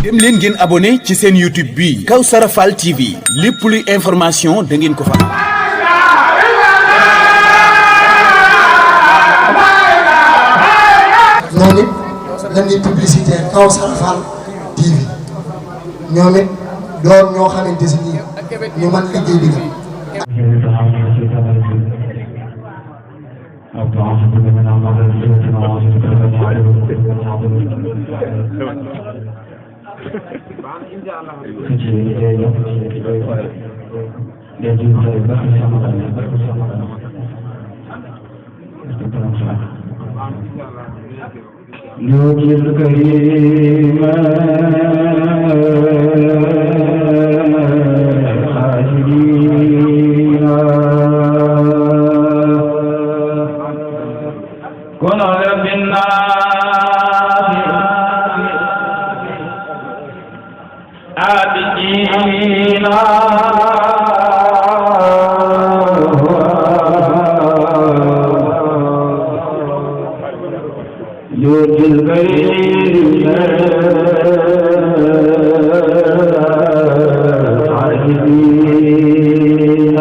dem leen ngeen abonné ci seen YouTube bi Kawsara Fall TV lépp luy information da ngeen ko fa am. ñoom it dañuy publicité Kawsara Fall TV ñoom it doon ñoo xamante si nii ñu mën liggéey bi la. نوجي الكريم خاشدين كن رب الناس عابدين يوجي الكريم عابدين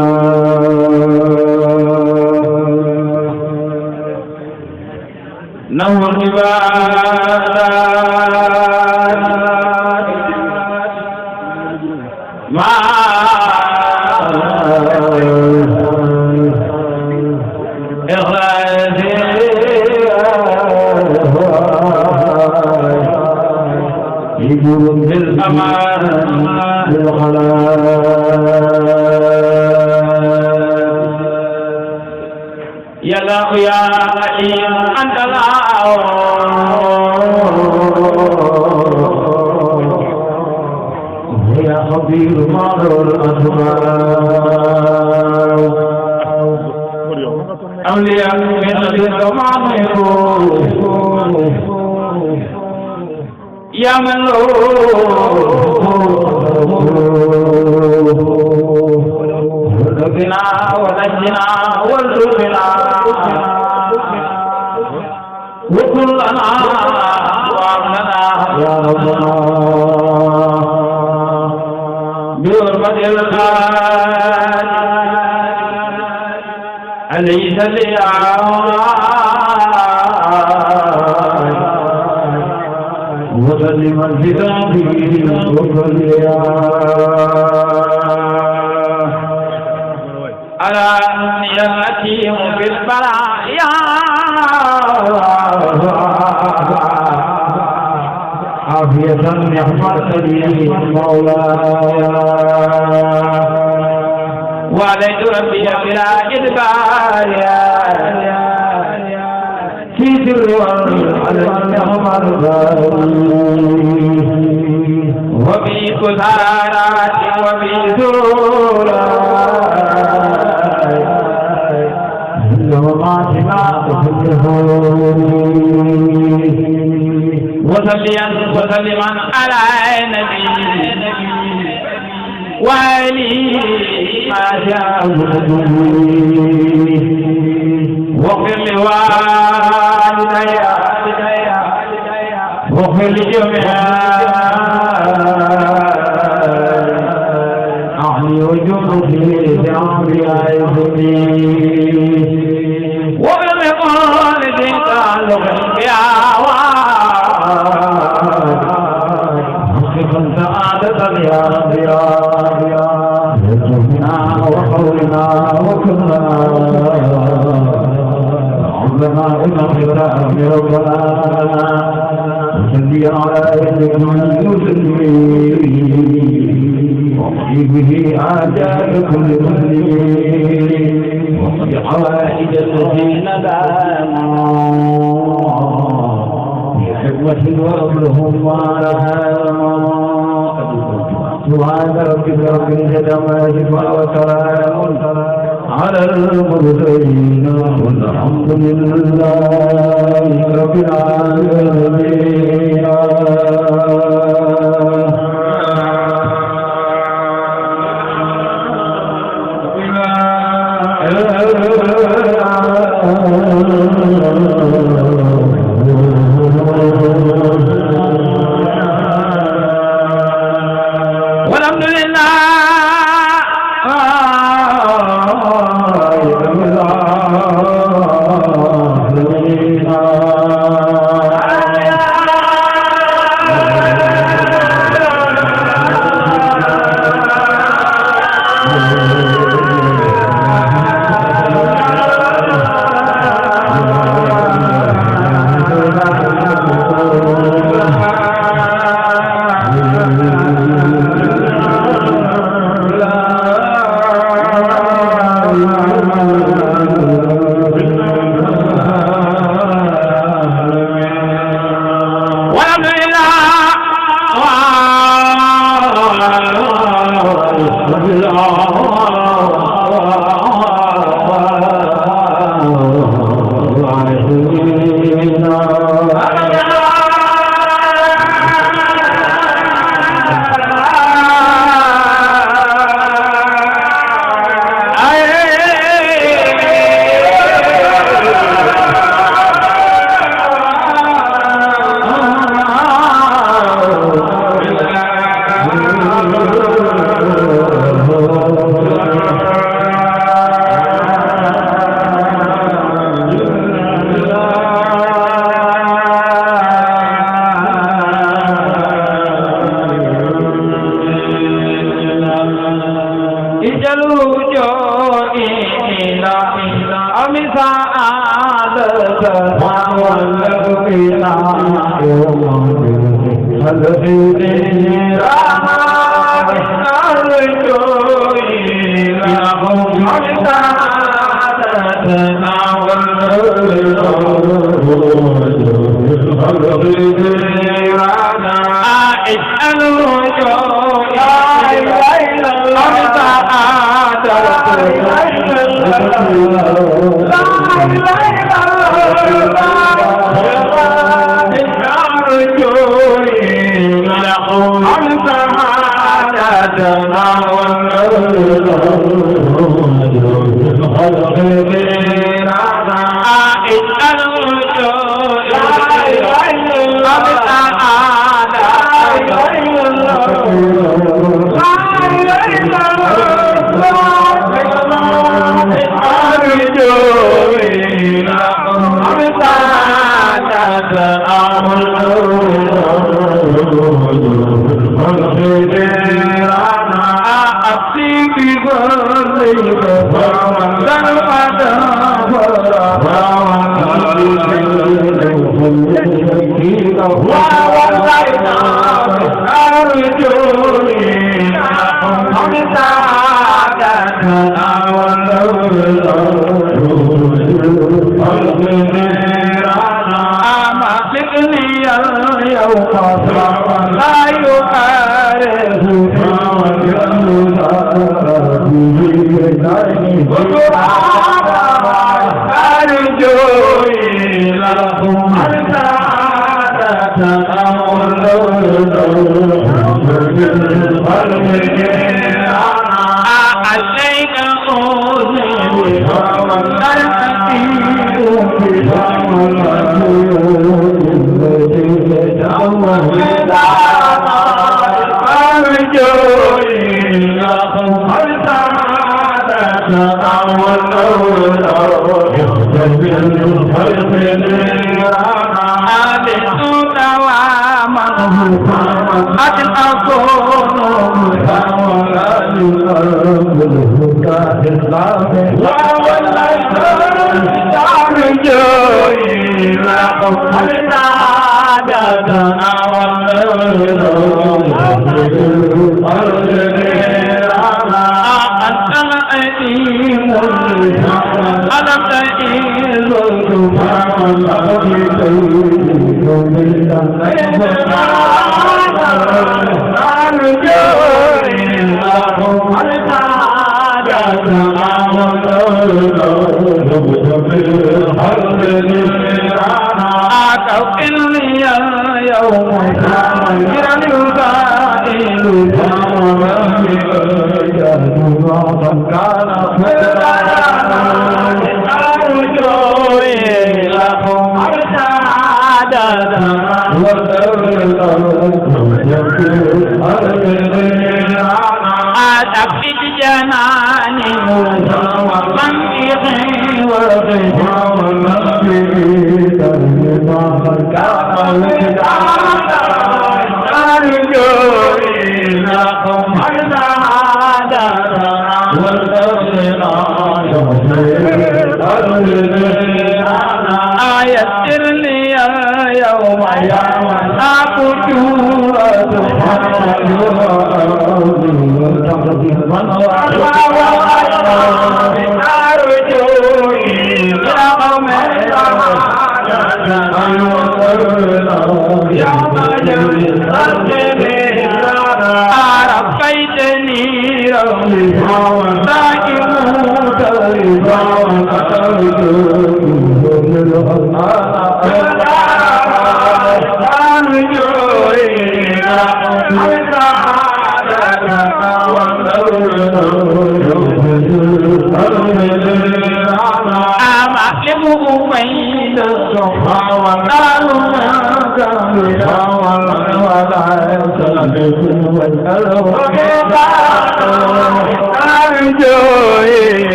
نور العبادات ما يجوب بالأمان للخلاق يا الله يا عليم أنت الله يا خبير ماضر الأسماء أولياء من الزمان يا من له ربنا ونجنا وارزقنا وكلنا وامننا يا ربنا بحرمة الخالق عليه صلي وسلم الكتابين وكلها على نيتهم في البرايا عافية نعمة لي مولاي وعليك ربي بلا إدبار في سر على النهر وفي كثارات وفي زورات وما سمعت وسلما على النبي وعلي ما شاء واغفر لوالدي واغفر لجميع أهلي وجنودي لعمري عزتي واغفر لوالدي تعلق بأعوان سعادة يا رب يا ربنا وقولنا وكلنا عمرنا ونغفر ربنا وصلي على سيدنا المسلمين واقضي به آجال كل مسلمين واقضي حوائج الذين داموا بحكمة وأمرهم وعلى سبحان ربك رب العزة عما يصفون وسلام على المرسلين والحمد لله رب العالمين. الوجوه إلى أمسا عادة والله بنا الذين رانا الوجوه إلى أمسا عادة اسأل الرجوع لا إله إلا الله لا إله إلا الله لا إله إلا الله اسأل الرجوع لهم أمس حاجتنا اسأل الرجوع لا إله إلا الله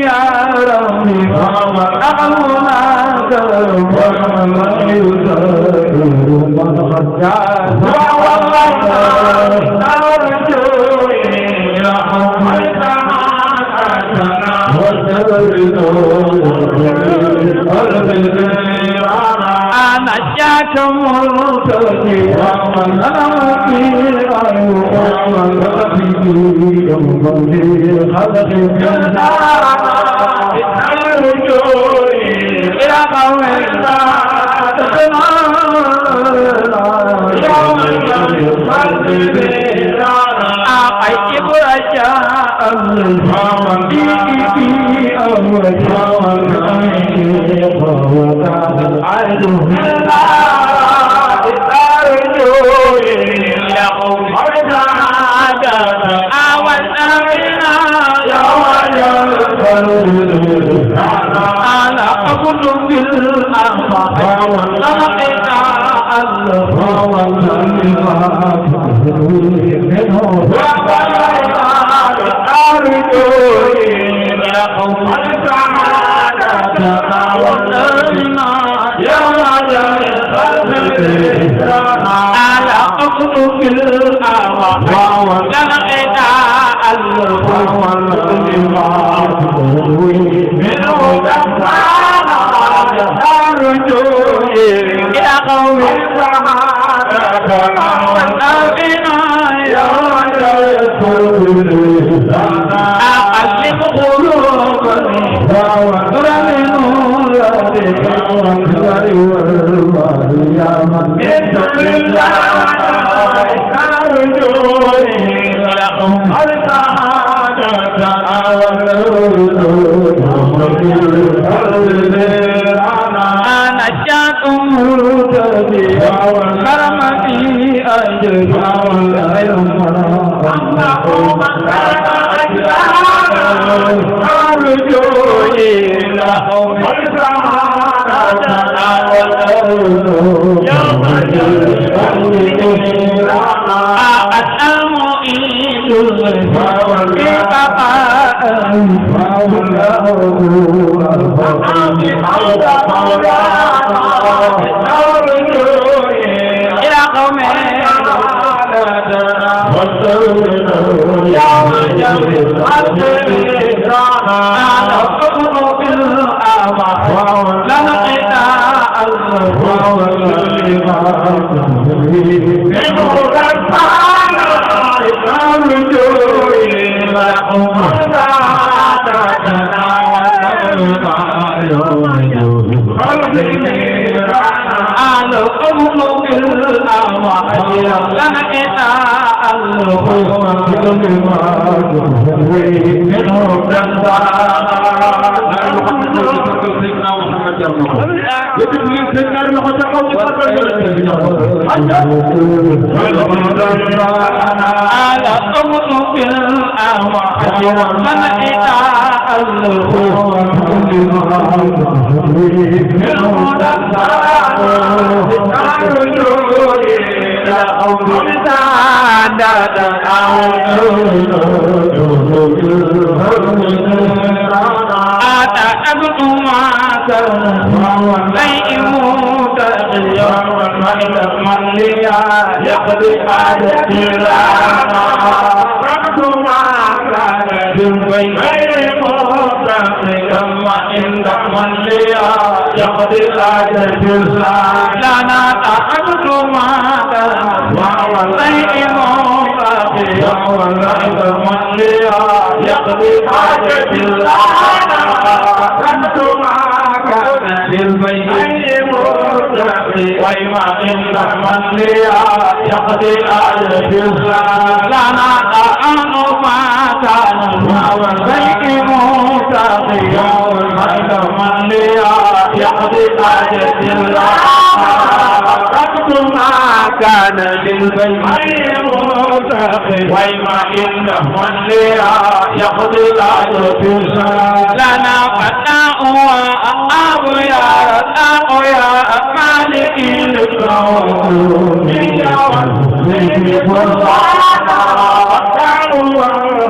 يا ربي أغلنا Allah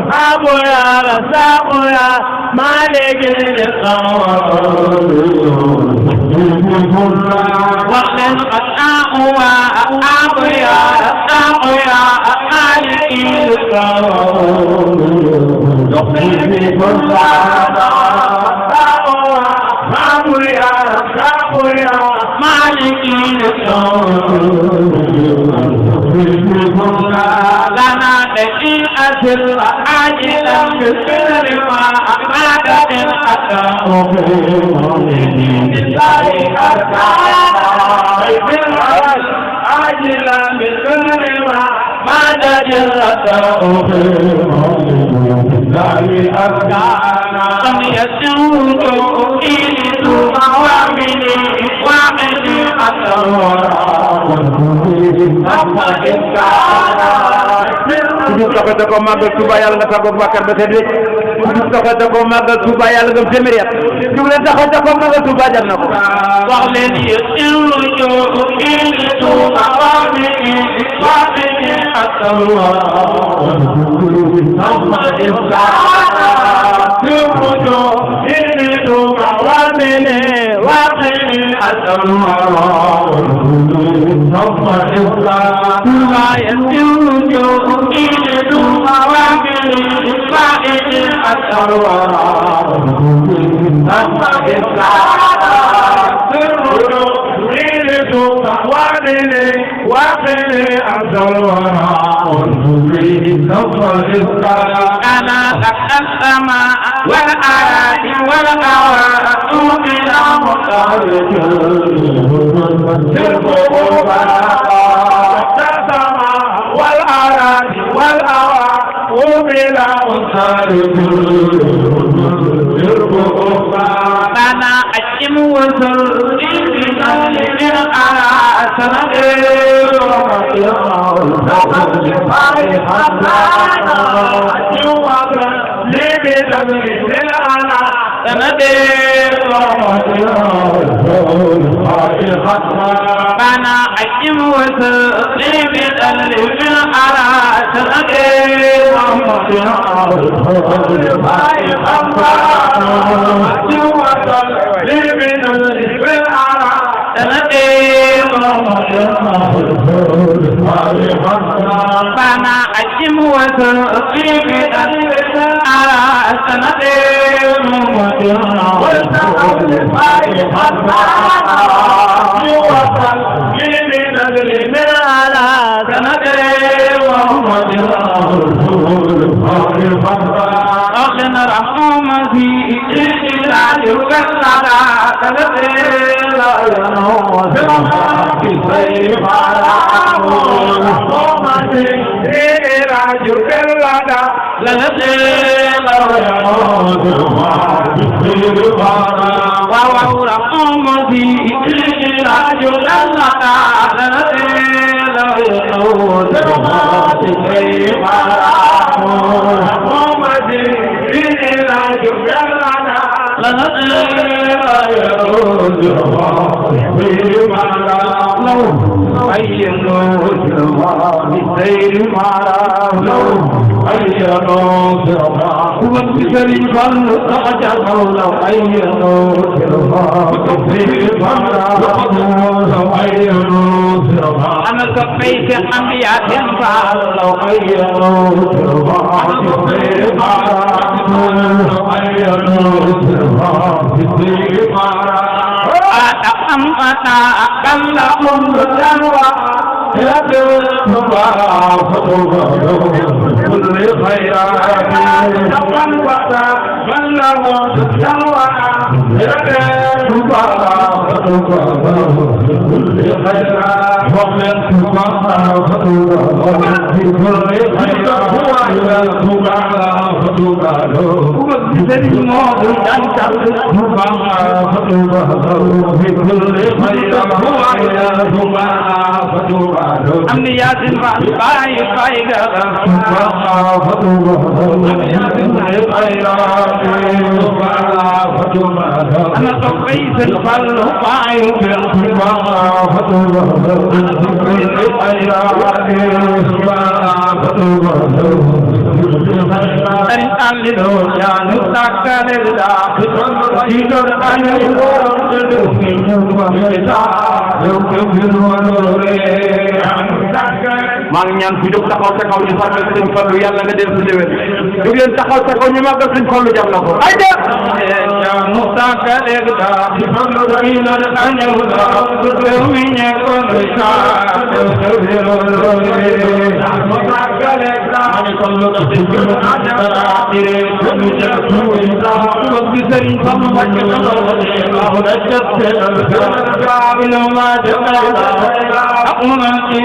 الوهاب يا رزاق يا مالك وقل قد أقوى يا رزاق يا مالك لنا دقيقة عاجلا بالفعل ما أمات الأداء عاجلا بالفعل ما أمات الأداء لم يسوق إلى موامني وامني Kudus taxaw ko màggal Touba yàlla nga tàggoog bàkkaar ba tey kudus taxaw ko màggal Touba yàlla nga téeméeri at jug leen taxaw ko màggal Touba jar na ko wax leen yësiru joo ili Touba waamini waamini asalwa amma yësiru joo ili Touba waamini waamini asalwa amma yësiru joo ili Touba waamini waamini asalwa amma أنا لك السماء والأراضي والأوراق بلا مخرج السماء والأراضي والأوراق بلا مخرج أنا أجم وزري من على سنة أنا أجم وزري من على سنة فانا اجم وسقيم على سنة أخنا رحمتي إلى جوكنا أنا كفيت أنبياء فعلوا أتأمتا كلهم الجنوى كل خيرات أتأمتا كلهم الجنوى كل خيرات ومن أنا طبيت الفل وباعي بالخبا maa ngi ñaan fi jóg taxaw sa kaw ñu farmal sëñ Fallu yàlla nga del si déwén jóg leen taxaw sa kaw ñu màggal sëñ Fallu jar na ko ay de mu tàkkaleeg daa ci Fallu dañu la añew daa réew mi ñekkoon sa mu tàkkaleeg daa ni Fallu da ci jëlu dara dire ñu jël suuy sa ko bi sëriñ Fallu wàcc na lo Allah da jëtte ila ma jëla ak mu nan ci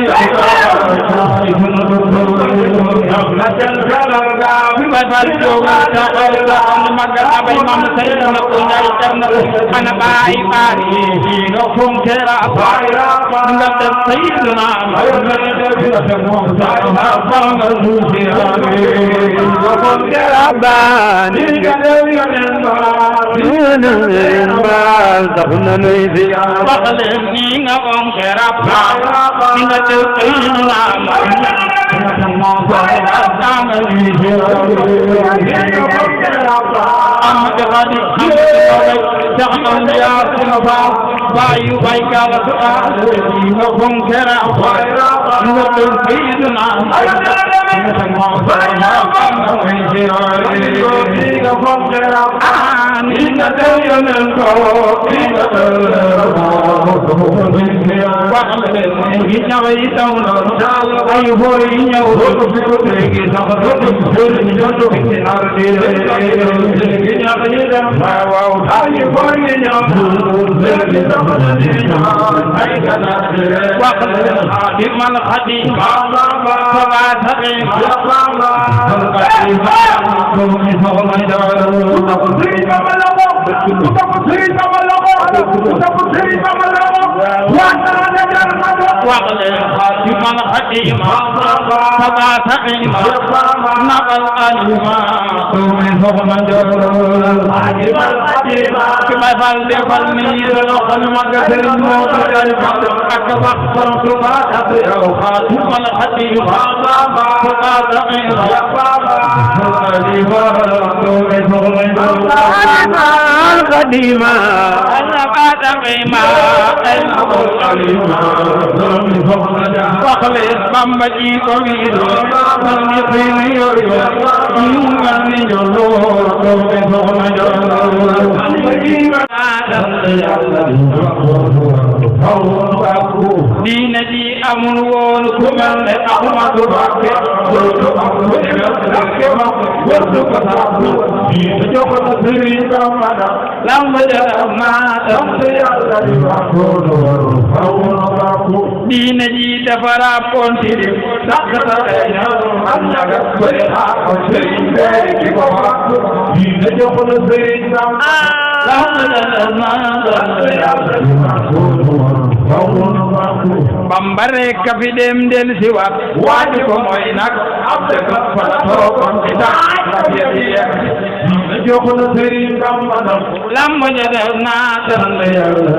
diine ji amul woon ku mel ne Ahmadu Mbakke diine ji dafa raapoon ci Bambare ka fi dem del si waat waaju ko mooy nag ab dëkk fa la toogoon ci tax la fiye jox na Sëriñ Bamba lamb ja def naa tan Yàlla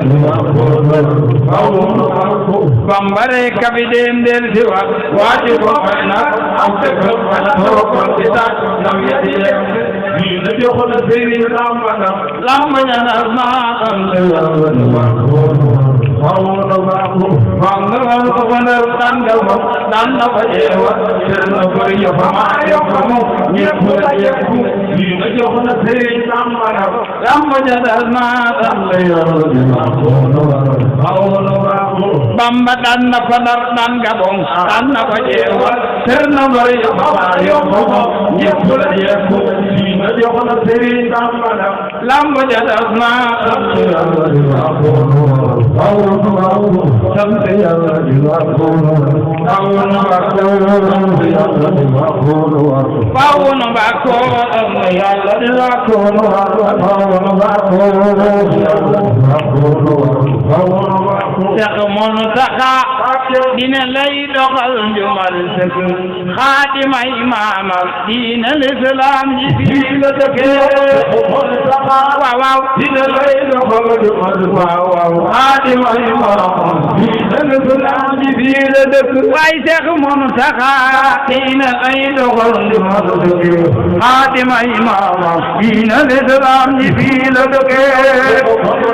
Bambare ka fi dem del si waat waaju ko mooy nag ab dëkk fa la toogoon ci tax la fiye jox na Sëriñ Bamba lamb ja def naa tan Bamba dan na fadar dan gabong dan na bajewa terna bari baba yo bobo nyepula yeku dina joxna Sëriñ Bamba lamb jadasna sant Yàlla di la kono awna ba ko Yàlla di la kono awna ba ko Cheikh Mountakha dina lay doxal njumal sëkk xaatima imaamam dina l'islam ji fii la dëkkee waaw waaw dina lay doxal njumal waaw xaatima imaamam dina l'islam ji fii la dëkk waaye Cheikh Mountakha dina lay doxal njumal sëkk xaatima imaamam dina l'islam ji fii la dëkkee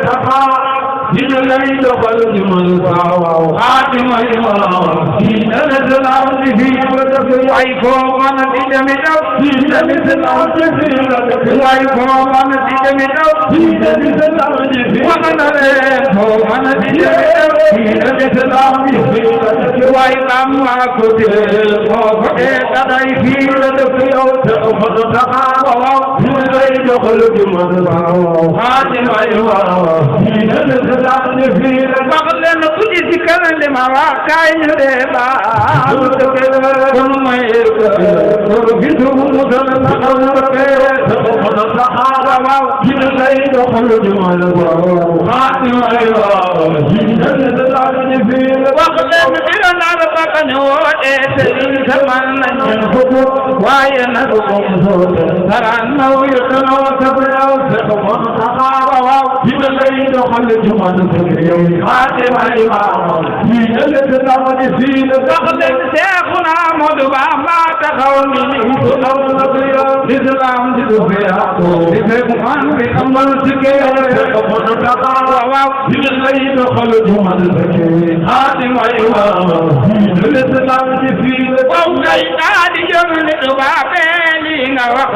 dina lay doxal njumal waaw xaatima imaamam dina l'islam ji fii la dëkk waaye foo mën a di demee daw dina l'islam ji fii la dëkk waaye foo mën a di demee daw dina l'islam ji fii la dëkk foo mën a di demee daw dina l'islam ji fii la dëkk waaye am waa ko dee foo ko dee daday fii la dëkk yow te fa taxaw waaw dina lay doxal njumal waaw xaatima imaamam dina l'islam ji fii la wax leen ku ci si kanam de ma wax kaay ñu dee ba kon may bisu mu dana taxaw waaw dina lay doxal njumal waaw xaatima imaamam dina l'islam ji fii la wax leen dina naa la baka ne woote sëriñ sa man nañ ko waaye nag moom soo saraan naw yu tanoo sa yow sa moom taxawa waaw dina lay doxal njumal yow xaatima imaamam dina l'islam ji fii la wax leen Seexuna Ahmadu Bamba taxaw ni ko aw na yow l'islam ji du fi ko di fekk man bi amal ci ke ko moom taxawa waaw dina lay doxal njumal xaatima imaamam dina l'islam ji fii la waaw ngay daal di jëm ni baabe li nga wax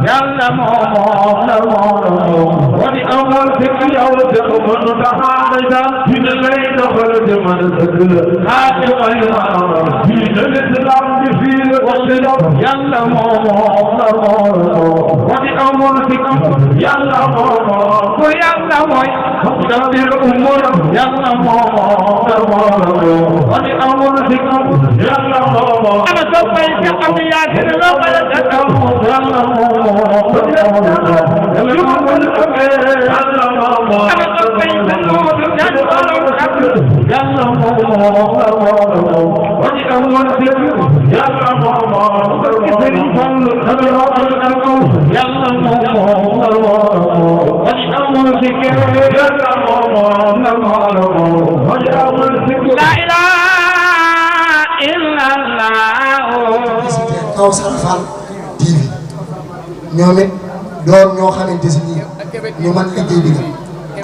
Yàlla moom la moom wadi amal ci yow de ko moom taxawa dina lay doxal njumal xaatima imaamam dina l'islam ji fii la Yàlla moom la moom wadi amal ci Yàlla moom ko Yàlla mooy dafir umur Yàlla moom la moom wadi amal ci Yàlla moom ana soppay ci am yaasin lo bala takam Yàlla moom Yàlla moom ana soppay ci Moodu ñaan borom xam Yàlla moom wadi amal ci Yàlla moom Sëriñ Fallu Yàlla moom wadi amal ci Yàlla moom wadi amal ci la ilaha illallah Kawsara Fall TV ñoom it doon ñoo xamante si nii ñu mën liggéey bi la